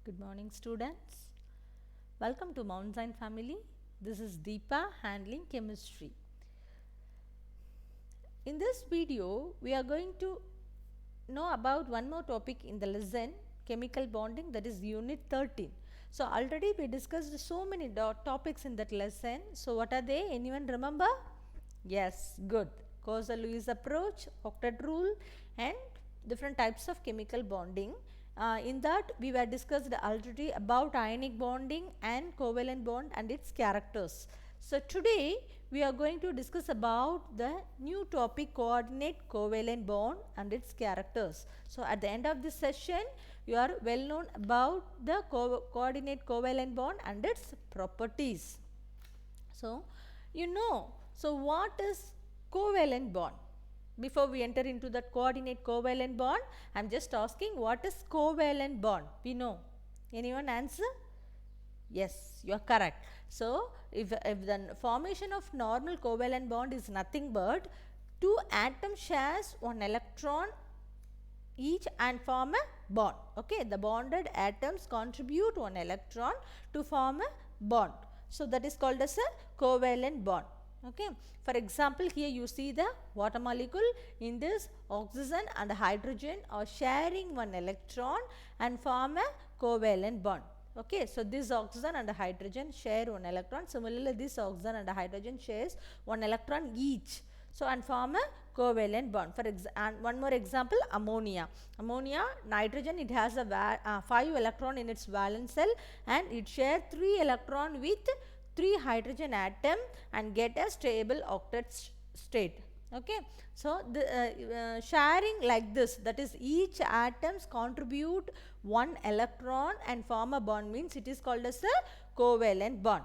Good morning, students. Welcome to Mount Zion family. This is Deepa handling chemistry. In this video, we are going to know about one more topic in the lesson, chemical bonding, that is unit 13. So already we discussed so many topics in that lesson. So what are they? Anyone remember? Yes, good. Coase-Lewis approach, octet rule, and different types of chemical bonding. In that we were discussed already about ionic bonding and covalent bond and its characters. So today we are going to discuss about the new topic, coordinate covalent bond and its characters. So at the end of this session you are well known about the coordinate covalent bond and its properties. So what is covalent bond? Before we enter into that coordinate covalent bond, I am just asking what is covalent bond? We know. Anyone answer? Yes, you are correct. So, if the formation of normal covalent bond is nothing but two atoms shares one electron each and form a bond. Okay, the bonded atoms contribute one electron to form a bond. So, that is called as a covalent bond. Okay, for example, here you see the water molecule. In this, oxygen and hydrogen are sharing one electron and form a covalent bond. Okay, so this oxygen and hydrogen share one electron. Similarly, this oxygen and hydrogen shares one electron each. So, and form a covalent bond. And one more example, ammonia. Ammonia, nitrogen, it has a 5 electron in its valence shell and it shares 3 electron with 3 hydrogen atom and get a stable octet state. Okay, so the sharing like this, that is each atoms contribute 1 electron and form a bond, means it is called as a covalent bond.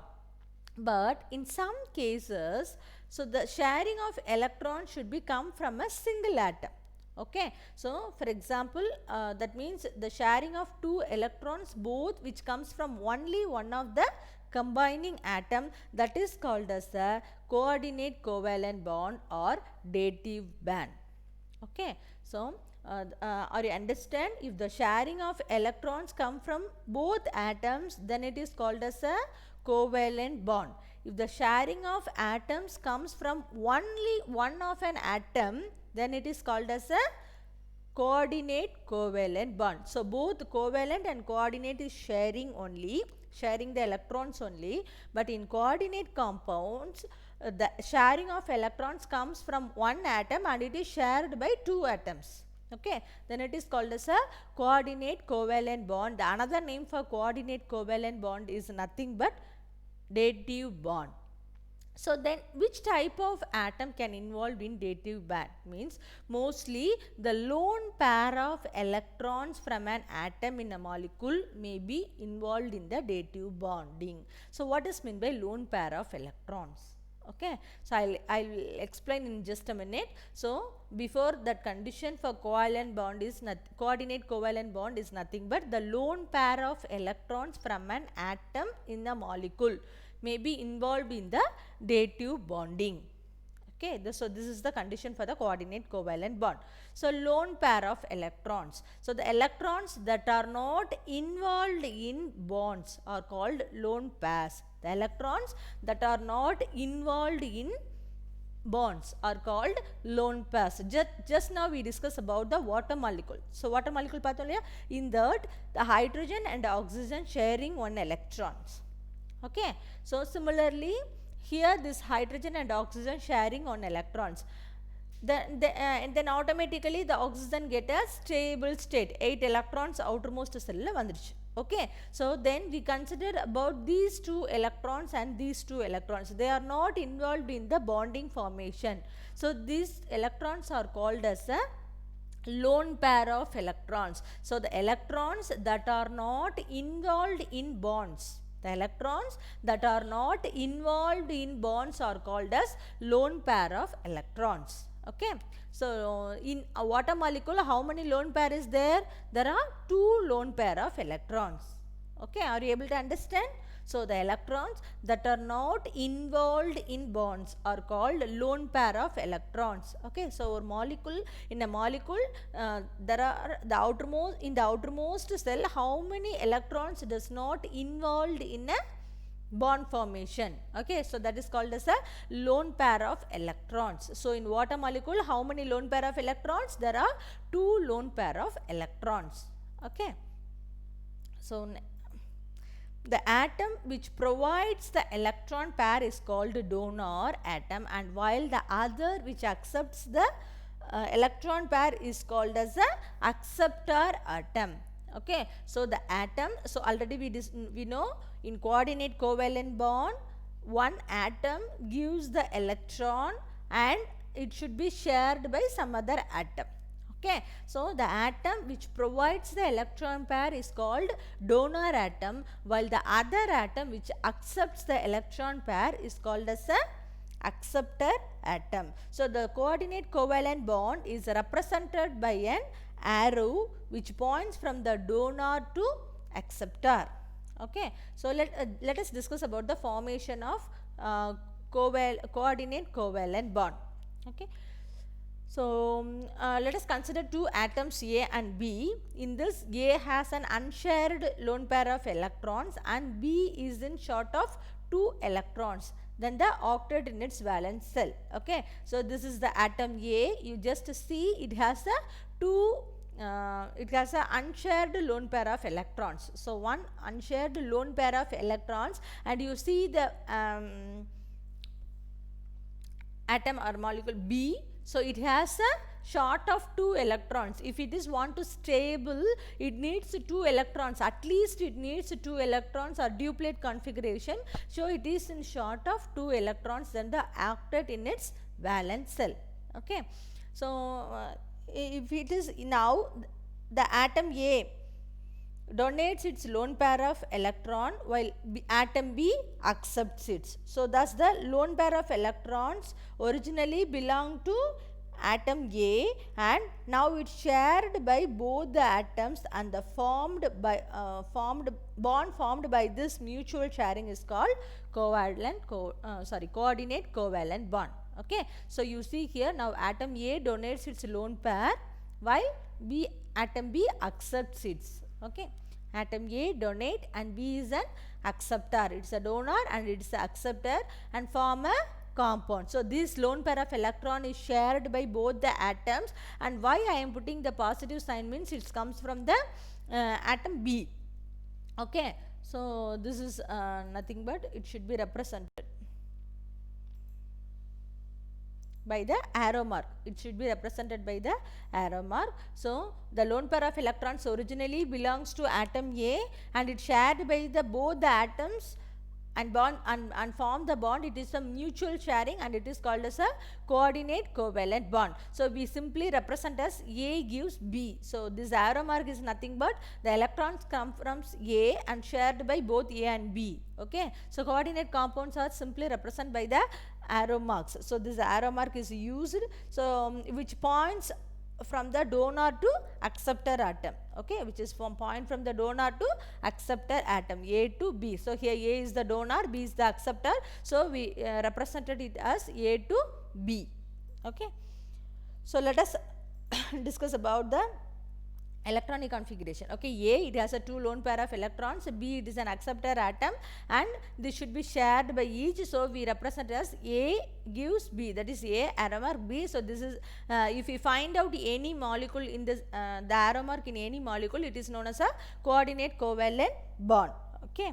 But in some cases, so the sharing of electrons should be come from a single atom. Okay, so for example, that means the sharing of 2 electrons both which comes from only one of the combining atom, that is called as the coordinate covalent bond or dative band. Okay, so or you understand, if the sharing of electrons come from both atoms, then it is called as a covalent bond. If the sharing of atoms comes from only one of an atom, then it is called as a coordinate covalent bond. So both covalent and coordinate is sharing the electrons only, but in coordinate compounds the sharing of electrons comes from one atom and it is shared by 2 atoms. Okay, then it is called as a coordinate covalent bond. The another name for coordinate covalent bond is nothing but dative bond. So then which type of atom can involve in dative band? Means mostly the lone pair of electrons from an atom in a molecule may be involved in the dative bonding. So what is meant by lone pair of electrons? Okay, so I'll explain in just a minute. So before that, condition for covalent bond is coordinate covalent bond is nothing but the lone pair of electrons from an atom in the molecule may be involved in the dative bonding. Okay, so this is the condition for the coordinate covalent bond. So lone pair of electrons. So the electrons that are not involved in bonds are called lone pairs. The electrons that are not involved in bonds are called lone pairs. Just now we discussed about the water molecule. So water molecule in that the hydrogen and oxygen sharing one electrons. Okay, so similarly here this hydrogen and oxygen sharing on electrons, and then automatically the oxygen get a stable state, 8 electrons outermost cell la vandiruchu. Okay, so then we consider about these 2 electrons and these 2 electrons, they are not involved in the bonding formation. So these electrons are called as a lone pair of electrons. So the electrons that are not involved in bonds, the electrons that are not involved in bonds are called as lone pair of electrons. Okay, so in a water molecule, how many lone pair is there? There are 2 lone pair of electrons. Okay, are you able to understand? So the electrons that are not involved in bonds are called lone pair of electrons. Okay, so a molecule, in a molecule there are the outermost cell, how many electrons does not involved in a bond formation. Okay, so that is called as a lone pair of electrons. So in water molecule, how many lone pair of electrons? There are 2 lone pair of electrons. Okay, so the atom which provides the electron pair is called donor atom, and while the other which accepts the electron pair is called as a acceptor atom. Okay, so the atom, so already we know in coordinate covalent bond, one atom gives the electron and it should be shared by some other atom. Okay, so the atom which provides the electron pair is called donor atom, while the other atom which accepts the electron pair is called as a acceptor atom. So the coordinate covalent bond is represented by an arrow which points from the donor to acceptor. Okay, so let us discuss about the formation of coordinate covalent bond. Okay, so let us consider 2 atoms A and B. In this, A has an unshared lone pair of electrons and B is in short of 2 electrons. Then the octet in its valence shell. Okay, so this is the atom A. You just see it has a unshared lone pair of electrons. So one unshared lone pair of electrons, and you see the atom or molecule B. So it has a short of 2 electrons. If it is want to stable, it needs 2 electrons. At least it needs 2 electrons or duplet configuration. So it is in short of 2 electrons than the octet in its valence shell. Okay. So if it is now the atom A donates its lone pair of electron while atom B accepts it. So thus the lone pair of electrons originally belong to atom A, and now it's shared by both the atoms, and the bond formed by this mutual sharing is called coordinate covalent bond. Okay, so you see here now atom A donates its lone pair while atom B accepts it. Okay, atom A donate and B is an acceptor. It's a donor and it's an acceptor and form a compound. So this lone pair of electron is shared by both the atoms, and why I am putting the positive sign means it comes from the atom B. Okay, so this is nothing but it should be represented by the arrow mark. It should be represented by the arrow mark. So the lone pair of electrons originally belongs to atom A, and it's shared by both the atoms and bond and form the bond. It is a mutual sharing and it is called as a coordinate covalent bond. So we simply represent as A gives B. So this arrow mark is nothing but the electrons come from A and shared by both A and B. Okay, so coordinate compounds are simply represented by the arrow marks. So this arrow mark is used, so which points from the donor to acceptor atom. Okay, which is from point from the donor to acceptor atom, A to B. So here A is the donor, B is the acceptor. So we represented it as A to B. Okay, so let us discuss about the electronic configuration. Okay, A, it has a 2 lone pair of electrons, B, it is an acceptor atom, and this should be shared by each. So we represent as A gives B, that is A arrow mark B. So this is if we find out any molecule in this the arrow mark in any molecule, it is known as a coordinate covalent bond. Okay,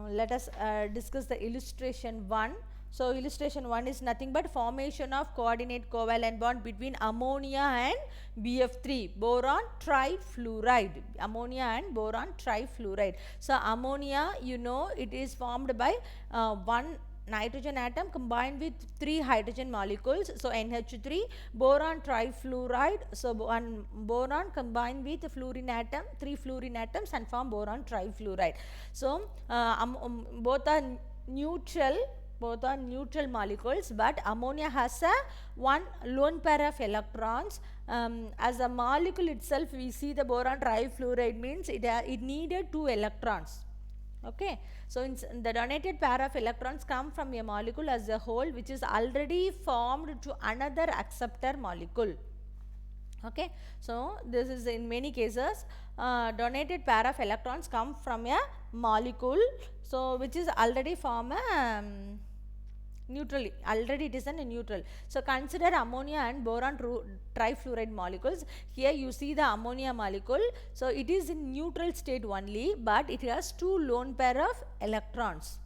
let us discuss the illustration 1. So illustration 1 is nothing but formation of coordinate covalent bond between ammonia and BF3, boron trifluoride. Ammonia and boron trifluoride. So ammonia, you know, it is formed by one nitrogen atom combined with 3 hydrogen molecules. So NH3, boron trifluoride. So one boron combined with fluorine atom, 3 fluorine atoms and form boron trifluoride. So both are neutral molecules, but ammonia has a one lone pair of electrons. As a molecule itself, we see the boron trifluoride means it needed 2 electrons. Okay, so the donated pair of electrons come from a molecule as a whole which is already formed to another acceptor molecule. Okay, so this is in many cases donated pair of electrons come from a molecule, so which is already form a neutral, already it is a neutral. So consider ammonia and boron trifluoride molecules. Here you see the ammonia molecule, so it is in neutral state only, but it has two lone pair of electrons,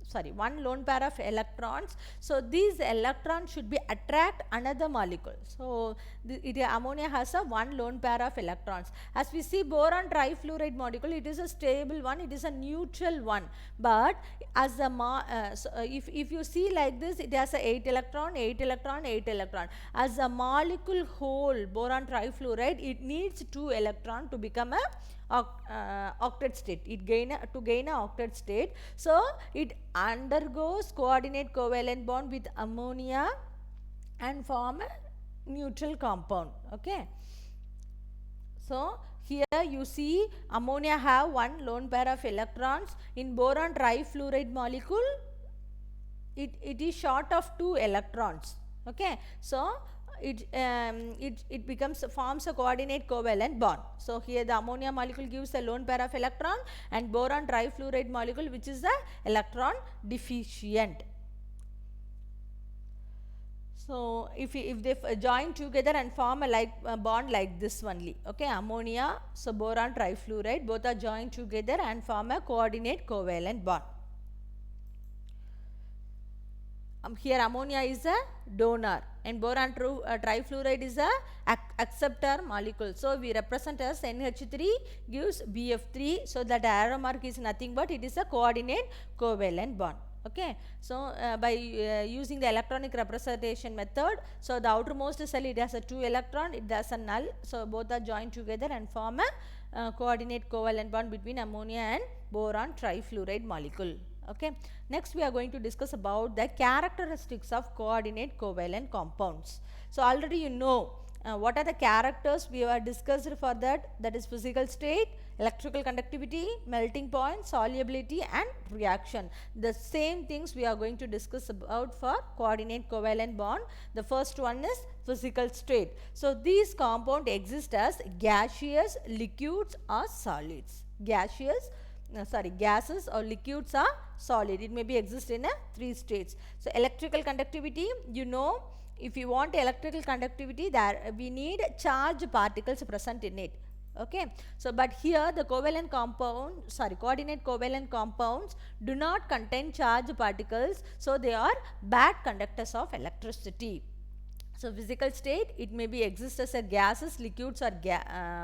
sorry, one lone pair of electrons. So these electrons should be attract another molecule. So ammonia has a one lone pair of electrons. As we see boron trifluoride molecule, it is a stable one, it is a neutral one. But as a if you see like this, it has a 8 electron, 8 electron, 8 electron. As a molecule whole, boron trifluoride, it needs 2 electron to become a octet state. It to gain a octet state, so it undergoes coordinate covalent bond with ammonia and form a neutral compound. Okay, so here you see ammonia have one lone pair of electrons. In boron trifluoride molecule, it is short of 2 electrons. Okay, so it becomes forms a coordinate covalent bond. So here the ammonia molecule gives a lone pair of electron, and boron trifluoride molecule which is a electron deficient. So if they join together and form a bond like this only. Okay, ammonia, so boron trifluoride, both are joined together and form a coordinate covalent bond. Here ammonia is a donor and boron trifluoride is a acceptor molecule. So we represent as NH3 gives BF3, so that arrow mark is nothing but it is a coordinate covalent bond. Okay, so by using the electronic representation method, so the outermost cell, it has a 2 electron, it has a null, so both are joined together and form a coordinate covalent bond between ammonia and boron trifluoride molecule. Okay, next we are going to discuss about the characteristics of coordinate covalent compounds. So already you know what are the characters we have discussed for that, is physical state, electrical conductivity, melting point, solubility and reaction. The same things we are going to discuss about for coordinate covalent bond. The first one is physical state. So these compounds exist as gaseous, liquids or solids. Gases or liquids are solid. It may be exist in 3 states. So electrical conductivity, you know, if you want electrical conductivity, there we need charged particles present in it. Okay, so but here the covalent coordinate covalent compounds do not contain charged particles, so they are bad conductors of electricity. So physical state, it may be exist as a gases, liquids or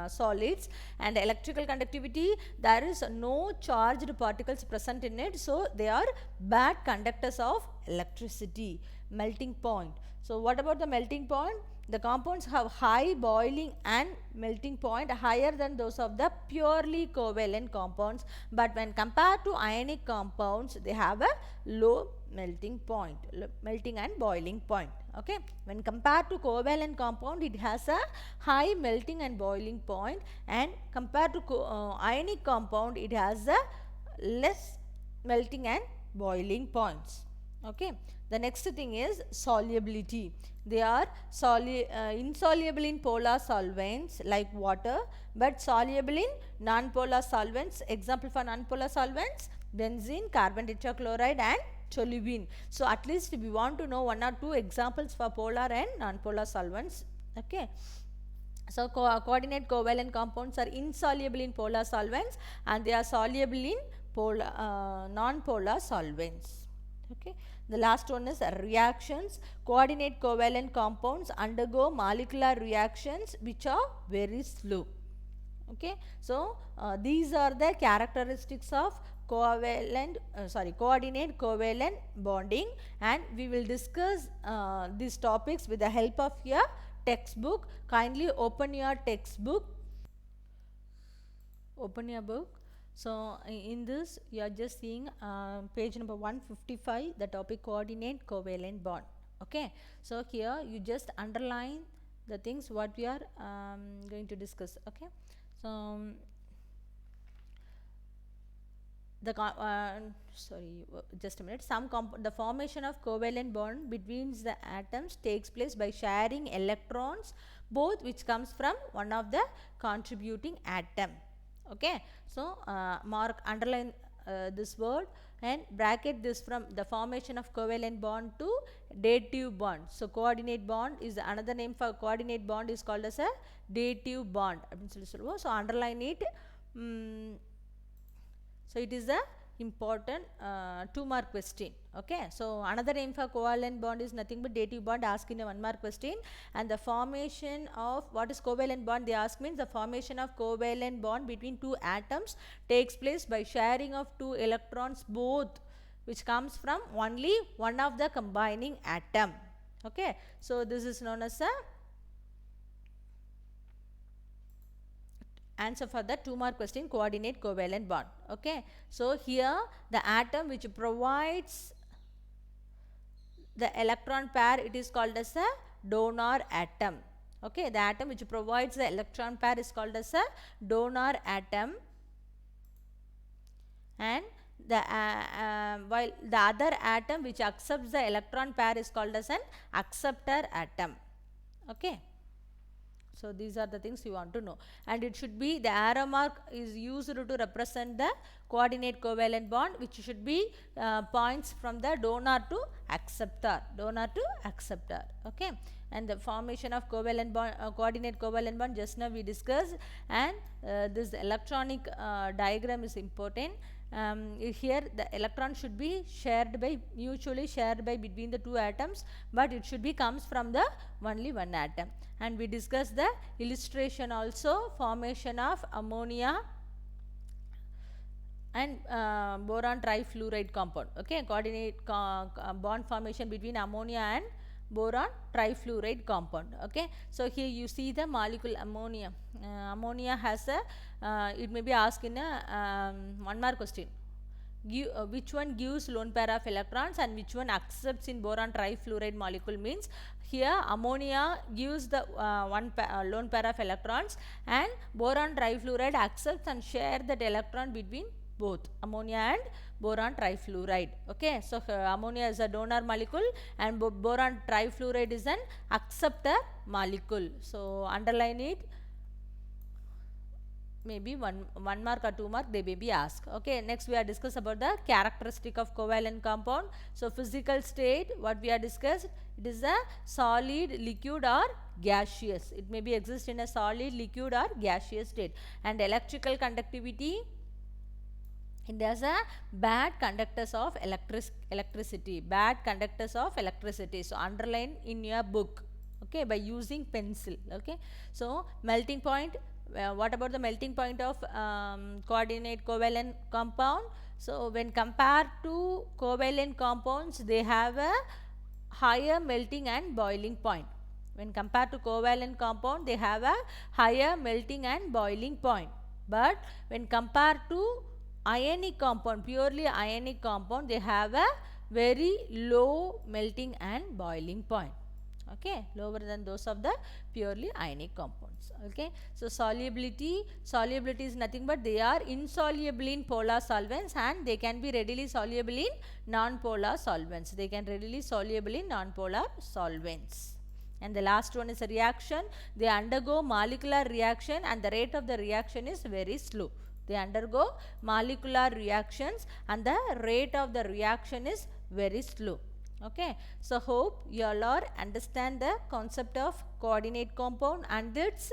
solids, and electrical conductivity, there is no charged particles present in it, so they are bad conductors of electricity. Melting point. So what about the melting point? The compounds have high boiling and melting point higher than those of the purely covalent compounds, but when compared to ionic compounds, they have a low melting point, melting and boiling point. Okay, when compared to covalent compound, it has a high melting and boiling point, and compared to ionic compound, it has a less melting and boiling points. Okay, the next thing is solubility. They are insoluble in polar solvents like water, but soluble in non-polar solvents. Example for non-polar solvents: benzene, carbon tetrachloride and toluene. So at least we want to know 1 or 2 examples for polar and non-polar solvents. Okay, so coordinate covalent compounds are insoluble in polar solvents and they are soluble in non-polar solvents. Okay, the last one is reactions. Coordinate covalent compounds undergo molecular reactions which are very slow. Okay, so these are the characteristics of coordinate covalent bonding, and we will discuss these topics with the help of your textbook. Kindly open your textbook. Open your book. So in this you are just seeing page number 155, the topic coordinate covalent bond. Okay, so here you just underline the things what we are going to discuss. Okay, so the just a minute, the formation of covalent bond between the atoms takes place by sharing electrons, both which comes from one of the contributing atom. Okay, so mark, underline this word and bracket this from the formation of covalent bond to dative bond. So coordinate bond is another name for coordinate bond, is called as a dative bond. So underline it. So it is a important 2-mark question. Okay, so another name for covalent bond is nothing but dative bond, asked in a 1-mark question. And the formation of, what is covalent bond, they ask, means the formation of covalent bond between two atoms takes place by sharing of two electrons, both which comes from only one of the combining atom. Okay, so this is known as a answer for the 2-mark question, coordinate covalent bond. Okay, so here the atom which provides the electron pair, it is called as a donor atom. Okay, the atom which provides the electron pair is called as a donor atom, and the while the other atom which accepts the electron pair is called as an acceptor atom. Okay, so these are the things you want to know, and it should be, the arrow mark is used to represent the coordinate covalent bond, which should be points from the donor to acceptor, okay. And the formation of covalent bond, coordinate covalent bond, just now we discussed, and this electronic diagram is important. Here the electron should be mutually shared by between the two atoms, but it should be comes from the only one atom. And we discussed the illustration also, formation of ammonia and boron trifluoride compound. Okay, coordinate bond formation between ammonia and boron trifluoride compound. Okay, so here you see the molecule ammonia. Ammonia has a it may be asked in a 1-mark question. Which one gives lone pair of electrons and which one accepts in boron trifluoride molecule, means here ammonia gives the lone pair of electrons, and boron trifluoride accepts and share that electron between both ammonia and boron trifluoride. Okay, so ammonia is a donor molecule and boron trifluoride is an acceptor molecule. So underline it. Maybe one mark or 2 mark they may be asked. Okay, next we are discuss about the characteristic of covalent compound. So physical state, what we are discussed, it is a solid, liquid or gaseous. It may be exist in a solid, liquid or gaseous state. And electrical conductivity, it has a bad conductors of electricity, so underline in your book, okay, by using pencil. Okay, so melting point, what about the melting point of coordinate covalent compound? So when compared to covalent compounds, they have a higher melting and boiling point. When compared to covalent compound, they have a higher melting and boiling point. But when compared to ionic compound, purely ionic compound, they have a very low melting and boiling point. Okay, lower than those of the purely ionic compounds. Okay, so solubility is nothing but they are insoluble in polar solvents and they can be readily soluble in non-polar solvents. And the last one is a reaction. They undergo molecular reaction and the rate of the reaction is very slow. They undergo molecular reactions and the rate of the reaction is very slow. Okay, so hope you all are understand the concept of coordinate compound and its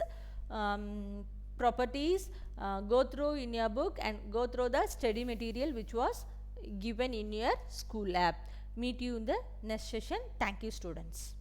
properties. Go through in your book and go through the study material which was given in your school lab. Meet you in the next session. Thank you, students.